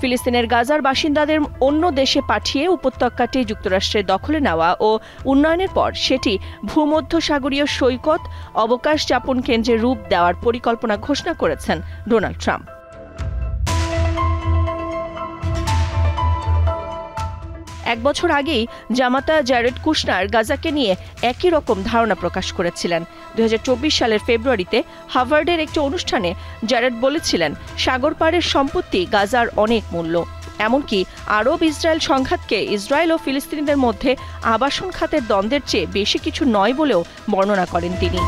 ফিলিস্তিনের গাজার বাসিন্দাদের অন্য দেশে পাঠিয়ে উপত্যকাটি যুক্তরাষ্ট্রের দখলে নেওয়া ও উন্নয়নের পর সেটি ভূমধ্যসাগরীয় সৈকত অবকাশ যাপন কেন্দ্রে রূপ দেওয়ার পরিকল্পনা ঘোষণা করেছেন ডোনাল্ড ট্রাম্প। এক বছর আগেই জামাতা জ্যারেড কুশনার গাজাকে নিয়ে একই রকম ধারণা প্রকাশ করেছিলেন। 2024 সালের ফেব্রুয়ারিতে হার্ভার্ডের একটি অনুষ্ঠানে জ্যারেড বলেছিলেন, সাগর পাড়ের সম্পত্তি গাজার অনেক মূল্য। এমনকি আরব ইসরায়েল সংঘাতকে ইসরায়েল ও ফিলিস্তিনিদের মধ্যে আবাসন খাতের দ্বন্দ্বের চেয়ে বেশি কিছু নয় বলেও বর্ণনা করেন তিনি।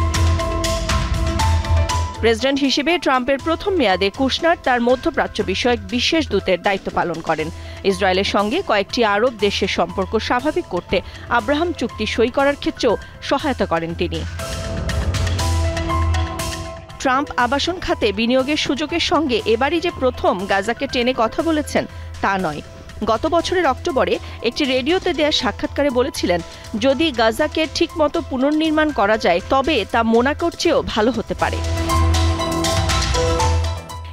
প্রেসিডেন্ট হিসেবে ট্রাম্পের প্রথম মেয়াদে কুশনার তার মধ্যপ্রাচ্য বিষয়ক বিশেষ দূতের দায়িত্ব পালন করেন। ইসরায়েলের সঙ্গে কয়েকটি আরব দেশের সম্পর্ক স্বাভাবিক করতে আব্রাহাম চুক্তি সই করার ক্ষেত্রেও সহায়তা করেন তিনি। ট্রাম্প আবাসন খাতে বিনিয়োগের সুযোগের সঙ্গে এবারই যে প্রথম গাজাকে টেনে কথা বলেছেন তা নয়। গত বছরের অক্টোবরে একটি রেডিওতে দেয়া সাক্ষাৎকারে বলেছিলেন, যদি গাজাকে ঠিকমতো পুনর্নির্মাণ করা যায় তবে তা মোনাকোর চেয়েও ভালো হতে পারে।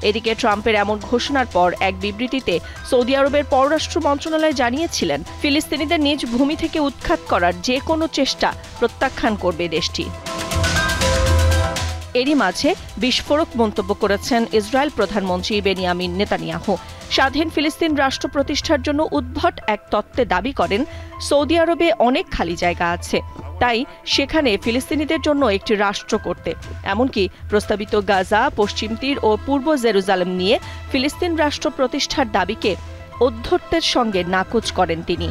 এদিকে ট্রাম্পের এমন ঘোষণার পর এক বিবৃতিতে সৌদি আরবের পররাষ্ট্র মন্ত্রণালয় জানিয়েছিলেন, ফিলিস্তিনিদের নিজ ভূমি থেকে উৎখাত করার যে কোনো চেষ্টা প্রত্যাখ্যান করবে দেশটি। এরই মাঝে বিস্ফোরক মন্তব্য করেছেন ইসরায়েল প্রধানমন্ত্রী বেনিয়ামিন নেতানিয়াহু। স্বাধীন ফিলিস্তিন রাষ্ট্র প্রতিষ্ঠার জন্য উদ্ভট এক তত্ত্বে দাবি করেন, সৌদি আরবে অনেক খালি জায়গা আছে, তাই সেখানে ফিলিস্তিনিদের জন্য একটি রাষ্ট্র করতে, এমনকি প্রস্তাবিত গাজা, পশ্চিম তীর ও পূর্ব জেরুজালেম নিয়ে ফিলিস্তিন রাষ্ট্র প্রতিষ্ঠার দাবিকে ঔদ্ধত্যের সঙ্গে নাকচ করেন তিনি।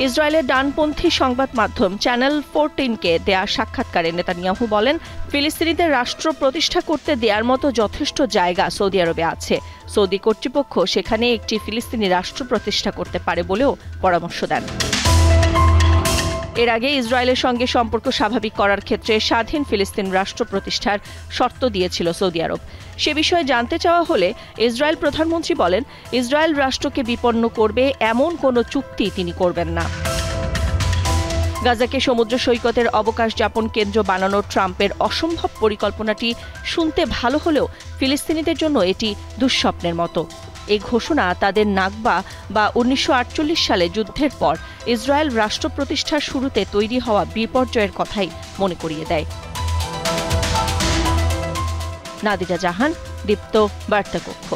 ইসরায়েলের ডানপন্থী সংবাদ মাধ্যম চ্যানেল 14কে দেয়া সাক্ষাৎকারে নেতানিয়াহু বলেন, ফিলিস্তিনিদের রাষ্ট্র প্রতিষ্ঠা করতে দেওয়ার মতো যথেষ্ট জায়গা সৌদি আরবে আছে। সৌদি কর্তৃপক্ষ সেখানে একটি ফিলিস্তিনি রাষ্ট্র প্রতিষ্ঠা করতে পারে বলেও পরামর্শ দেন। এর আগে ইসরায়েলের সঙ্গে সম্পর্ক স্বাভাবিক করার ক্ষেত্রে স্বাধীন ফিলিস্তিন রাষ্ট্র প্রতিষ্ঠার শর্ত দিয়েছিল সৌদি আরব। সে বিষয়ে জানতে চাওয়া হলে ইসরায়েল প্রধানমন্ত্রী বলেন, ইসরায়েল রাষ্ট্রকে বিপন্ন করবে এমন কোনো চুক্তি তিনি করবেন না। গাজাকে সমুদ্র সৈকতের অবকাশ যাপন কেন্দ্র বানানোর ট্রাম্পের অসম্ভব পরিকল্পনাটি শুনতে ভালো হলেও ফিলিস্তিনিদের জন্য এটি দুঃস্বপ্নের মতো। এই ঘোষণা তাদের নাকবা বা 1948 সালে যুদ্ধের পর ইসরায়েল রাষ্ট্র প্রতিষ্ঠার শুরুতে তৈরি হওয়া বিপর্যয়ের কথাই মনে করিয়ে দেয়। নাদিরা জাহান, দীপ্ত বার্তা কক্ষ।